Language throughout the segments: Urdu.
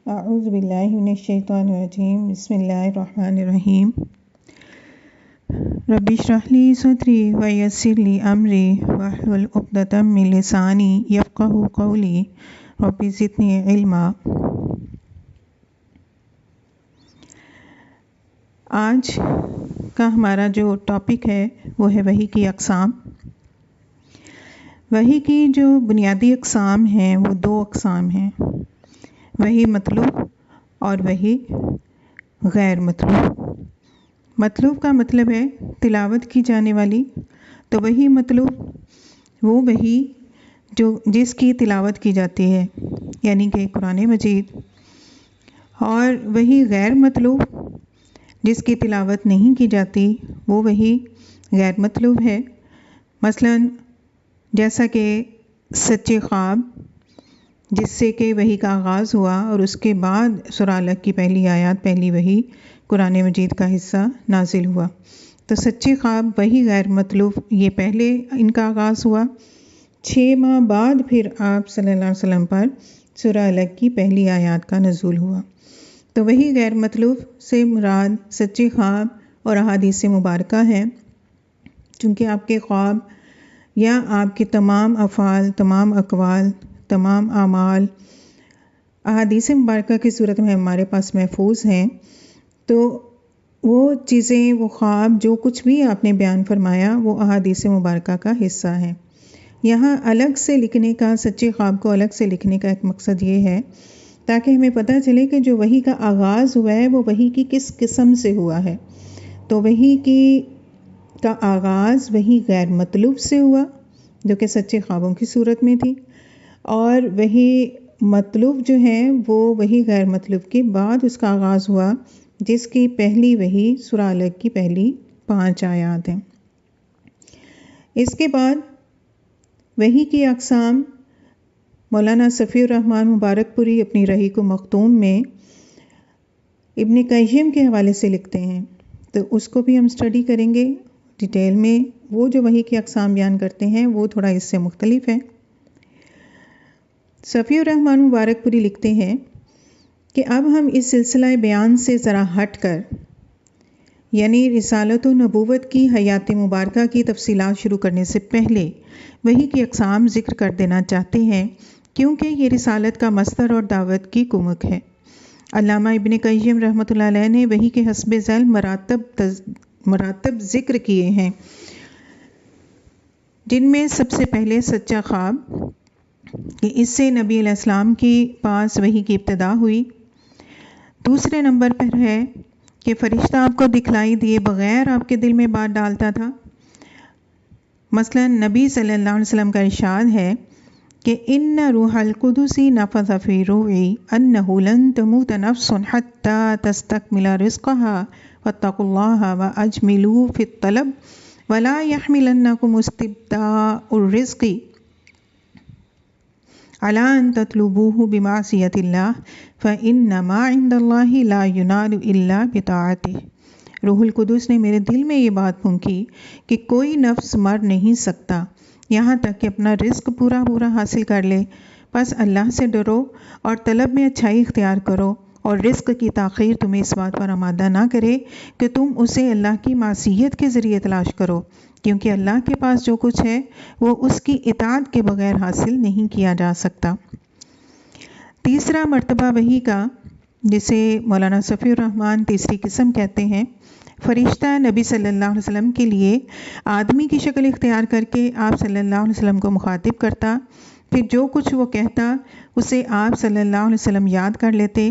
اعوذ باللہ من الشیطان الرجیم بسم اللہ الرحمن الرحیم رب اشرح لی صدری ویسر لی امری واحلل عقدۃ من لسانی یفقہوا قولی رب زدنی علما۔ آج کا ہمارا جو ٹاپک ہے وہ ہے وحی کی اقسام۔ وحی کی جو بنیادی اقسام ہیں وہ دو اقسام ہیں، وحی مطلوب اور وحی غیر مطلوب۔ مطلوب کا مطلب ہے تلاوت کی جانے والی، تو وحی مطلوب وہ وحی جس کی تلاوت کی جاتی ہے، یعنی کہ قرآن مجید، اور وحی غیر مطلوب جس کی تلاوت نہیں کی جاتی وہ وحی غیر مطلوب ہے۔ مثلا جیسا کہ سچے خواب، جس سے کہ وحی کا آغاز ہوا اور اس کے بعد سورہ الگ کی پہلی آیات، پہلی وحی قرآن مجید کا حصہ نازل ہوا، تو سچے خواب وحی غیر مطلوب، یہ پہلے ان کا آغاز ہوا، 6 ماہ بعد پھر آپ صلی اللہ علیہ وسلم پر سورہ الگ کی پہلی آیات کا نزول ہوا۔ تو وحی غیر مطلوب سے مراد سچے خواب اور احادیث مبارکہ ہیں، چونکہ آپ کے خواب یا آپ کے تمام افعال، تمام اقوال، تمام اعمال احادیث مبارکہ کی صورت میں ہمارے پاس محفوظ ہیں، تو وہ چیزیں، وہ خواب، جو کچھ بھی آپ نے بیان فرمایا وہ احادیث مبارکہ کا حصہ ہے۔ یہاں الگ سے لکھنے کا، سچے خواب کو الگ سے لکھنے کا ایک مقصد یہ ہے تاکہ ہمیں پتہ چلے کہ جو وحی کا آغاز ہوا ہے وہ وحی کی کس قسم سے ہوا ہے۔ تو وحی کا آغاز وحی غیر مطلوب سے ہوا جو کہ سچے خوابوں کی صورت میں تھی، اور وحی مطلوب جو ہے وہ وحی غیر مطلوب کے بعد اس کا آغاز ہوا، جس کی پہلی وحی سورہ الگ کی پہلی 5 آیات ہیں۔ اس کے بعد وحی کی اقسام مولانا صفی الرحمن مبارک پوری اپنی رحیق مختوم میں ابن قیم کے حوالے سے لکھتے ہیں، تو اس کو بھی ہم اسٹڈی کریں گے ڈیٹیل میں۔ وہ جو وحی کی اقسام بیان کرتے ہیں وہ تھوڑا اس سے مختلف ہے۔ صفی الرحمن مبارک پوری لکھتے ہیں کہ اب ہم اس سلسلہ بیان سے ذرا ہٹ کر، یعنی رسالت و نبوت کی حیات مبارکہ کی تفصیلات شروع کرنے سے پہلے وحی کی اقسام ذکر کر دینا چاہتے ہیں، کیونکہ یہ رسالت کا مصدر اور دعوت کی کمک ہے۔ علامہ ابن قیم رحمۃ اللہ علیہ نے وحی کے حسب ذیل مراتب ذکر کیے ہیں، جن میں سب سے پہلے سچا خواب، کہ اس سے نبی علیہ السلام کے پاس وحی کی ابتدا ہوئی۔ دوسرے نمبر پر ہے کہ فرشتہ آپ کو دکھلائی دیے بغیر آپ کے دل میں بات ڈالتا تھا۔ مثلا نبی صلی اللہ علیہ وسلم کا ارشاد ہے کہ ان روح القدس نفث فی روعی انہ لن تموت نفس حتی تستکمل رزقها واتقوا اللہ واجملوا فی الطلب ولا یحملنکم استبداء الرزق علی ان تطلبوه بمعصیۃ اللہ فإن ما عند اللہ لا ینال الا بطاعتہ۔ روح القدس نے میرے دل میں یہ بات پھونکی کہ کوئی نفس مر نہیں سکتا یہاں تک کہ اپنا رزق پورا حاصل کر لے، بس اللہ سے ڈرو اور طلب میں اچھائی اختیار کرو، اور رزق کی تاخیر تمہیں اس بات پر آمادہ نہ کرے کہ تم اسے اللہ کی معصیت کے ذریعے تلاش کرو، کیونکہ اللہ کے پاس جو کچھ ہے وہ اس کی اطاعت کے بغیر حاصل نہیں کیا جا سکتا۔ تیسرا مرتبہ وحی کا، جسے مولانا صفی الرحمن تیسری قسم کہتے ہیں، فرشتہ نبی صلی اللہ علیہ وسلم کے لیے آدمی کی شکل اختیار کر کے آپ صلی اللہ علیہ وسلم کو مخاطب کرتا، پھر جو کچھ وہ کہتا اسے آپ صلی اللہ علیہ وسلم یاد کر لیتے۔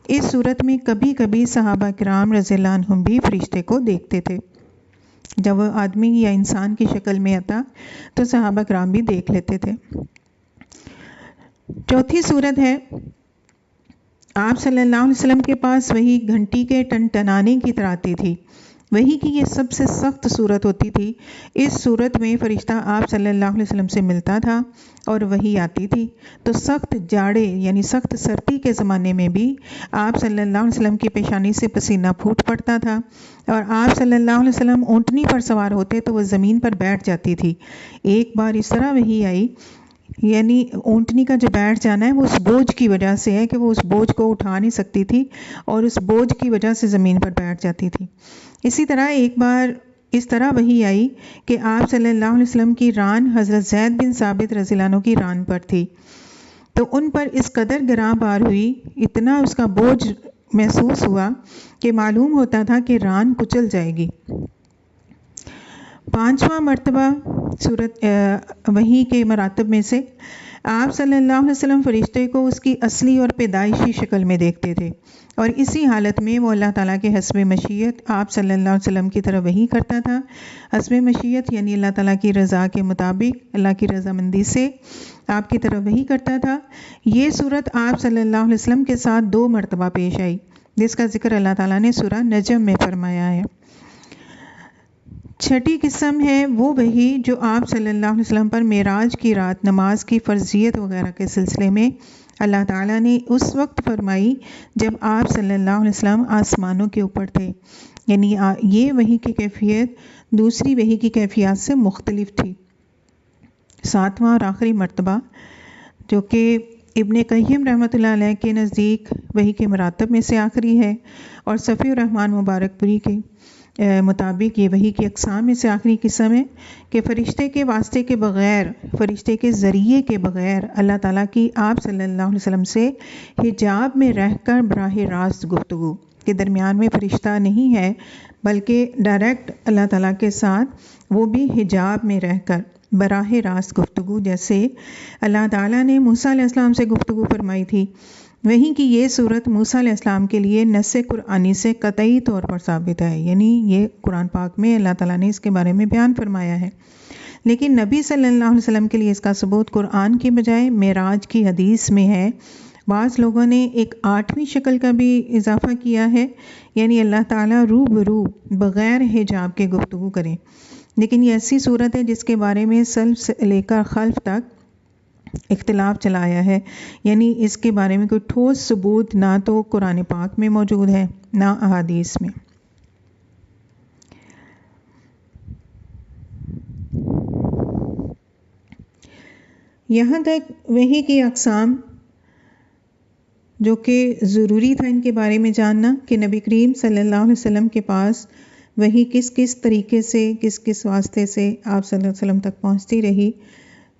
اس صورت میں کبھی کبھی صحابہ کرام رضی اللہ عنہم بھی فرشتے کو دیکھتے تھے، جب وہ آدمی یا انسان کی شکل میں آتا تو صحابہ کرام بھی دیکھ لیتے تھے۔ چوتھی صورت ہے آپ صلی اللہ علیہ وسلم کے پاس وحی گھنٹی کے ٹنٹنانے کی طرح آتی تھی۔ وحی کی یہ سب سے سخت صورت ہوتی تھی۔ اس صورت میں فرشتہ آپ صلی اللہ علیہ وسلم سے ملتا تھا اور وحی آتی تھی، تو سخت جاڑے یعنی سخت سردی کے زمانے میں بھی آپ صلی اللہ علیہ وسلم کی پیشانی سے پسینہ پھوٹ پڑتا تھا، اور آپ صلی اللہ علیہ وسلم اونٹنی پر سوار ہوتے تو وہ زمین پر بیٹھ جاتی تھی۔ ایک بار اس طرح وحی آئی، یعنی اونٹنی کا جو بیٹھ جانا ہے وہ اس بوجھ کی وجہ سے ہے کہ وہ اس بوجھ کو اٹھا نہیں سکتی تھی اور اس بوجھ کی وجہ سے زمین پر بیٹھ جاتی تھی۔ اسی طرح ایک بار اس طرح وحی آئی کہ آپ صلی اللہ علیہ وسلم کی ران حضرت زید بن ثابت رضی اللہ عنہ کی ران پر تھی، تو ان پر اس قدر گراں بار ہوئی، اتنا اس کا بوجھ محسوس ہوا کہ معلوم ہوتا تھا کہ ران کچل جائے گی۔ 5واں مرتبہ صورت وحی کے مراتب میں سے آپ صلی اللہ علیہ وسلم فرشتے کو اس کی اصلی اور پیدائشی شکل میں دیکھتے تھے، اور اسی حالت میں وہ اللہ تعالیٰ کے حسب مشیت آپ صلی اللہ علیہ وسلم کی طرف وحی کرتا تھا۔ حسب مشیت یعنی اللہ تعالیٰ کی رضا کے مطابق، اللہ کی رضامندی سے آپ کی طرف وحی کرتا تھا۔ یہ صورت آپ صلی اللہ علیہ وسلم کے ساتھ 2 مرتبہ پیش آئی، جس کا ذکر اللہ تعالیٰ نے سورہ نجم میں فرمایا ہے۔ 6ٹھی قسم ہے وہ وحی جو آپ صلی اللہ علیہ وسلم پر معراج کی رات نماز کی فرضیت وغیرہ کے سلسلے میں اللہ تعالیٰ نے اس وقت فرمائی جب آپ صلی اللہ علیہ وسلم آسمانوں کے اوپر تھے، یعنی یہ وحی کی کیفیت دوسری وحی کی کیفیات سے مختلف تھی۔ 7واں اور آخری مرتبہ جو کہ ابن قیم رحمۃ اللہ علیہ کے نزدیک وحی کے مراتب میں سے آخری ہے، اور صفی الرحمن مبارک پوری کے مطابق یہ وحی کی اقسام میں سے آخری قسم ہے کہ فرشتے کے واسطے کے بغیر، فرشتے کے ذریعے کے بغیر اللہ تعالیٰ کی آپ صلی اللہ علیہ وسلم سے حجاب میں رہ کر براہ راست گفتگو کے درمیان میں فرشتہ نہیں ہے، بلکہ ڈائریکٹ اللہ تعالیٰ کے ساتھ وہ بھی حجاب میں رہ کر براہ راست گفتگو، جیسے اللہ تعالیٰ نے موسیٰ علیہ السلام سے گفتگو فرمائی تھی۔ وحی کی یہ صورت موسیٰ علیہ السلام کے لیے نص قرآنی سے قطعی طور پر ثابت ہے، یعنی یہ قرآن پاک میں اللہ تعالیٰ نے اس کے بارے میں بیان فرمایا ہے، لیکن نبی صلی اللہ علیہ وسلم کے لیے اس کا ثبوت قرآن کی بجائے معراج کی حدیث میں ہے۔ بعض لوگوں نے ایک 8ویں شکل کا بھی اضافہ کیا ہے، یعنی اللہ تعالیٰ رو برو بغیر حجاب کے گفتگو کریں، لیکن یہ ایسی صورت ہے جس کے بارے میں سلف سے لے کر خلف تک اختلاف چلایا ہے، یعنی اس کے بارے میں کوئی ٹھوس ثبوت نہ تو قرآن پاک میں موجود ہے نہ احادیث میں۔ یہاں تک وحی کی اقسام جو کہ ضروری تھا ان کے بارے میں جاننا کہ نبی کریم صلی اللہ علیہ وسلم کے پاس وحی کس کس طریقے سے، کس کس واسطے سے آپ صلی اللہ علیہ وسلم تک پہنچتی رہی۔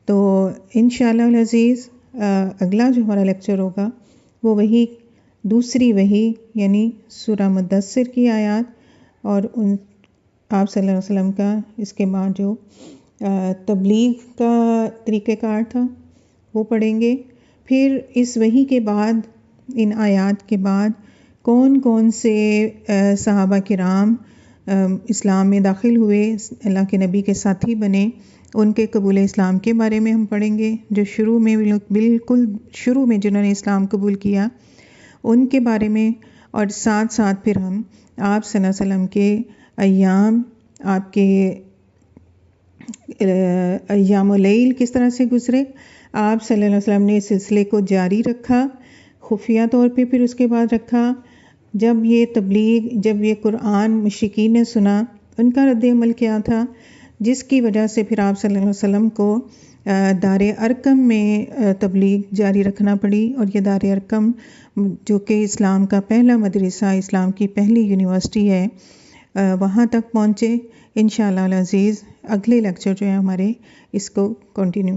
تو انشاءاللہ العزیز اگلا جو ہمارا لیکچر ہوگا وہ وحی دوسری وحی یعنی سورہ مدثر کی آیات اور ان آپ صلی اللہ علیہ وسلم کا اس کے بعد جو تبلیغ کا طریقہ کار تھا وہ پڑھیں گے۔ پھر اس وحی کے بعد، ان آیات کے بعد کون کون سے صحابہ کرام اسلام میں داخل ہوئے، اللہ کے نبی کے ساتھی بنے، ان کے قبول اسلام کے بارے میں ہم پڑھیں گے۔ جو شروع میں بالکل شروع میں جنہوں نے اسلام قبول کیا ان کے بارے میں، اور ساتھ ساتھ پھر ہم آپ صلی اللہ علیہ وسلم کے ایام، آپ کے ایام اللیل کس طرح سے گزرے، آپ صلی اللہ علیہ وسلم نے اس سلسلے کو جاری رکھا خفیہ طور پہ، پھر اس کے بعد رکھا جب یہ تبلیغ، جب یہ قرآن مشرکین نے سنا ان کا رد عمل کیا تھا، جس کی وجہ سے پھر آپ صلی اللہ علیہ وسلم کو دار ارقم میں تبلیغ جاری رکھنا پڑی، اور یہ دار ارقم جو کہ اسلام کا پہلا مدرسہ، اسلام کی پہلی یونیورسٹی ہے، وہاں تک پہنچے۔ انشاءاللہ العزیز اگلے لیکچر جو ہے ہمارے اس کو کنٹینیو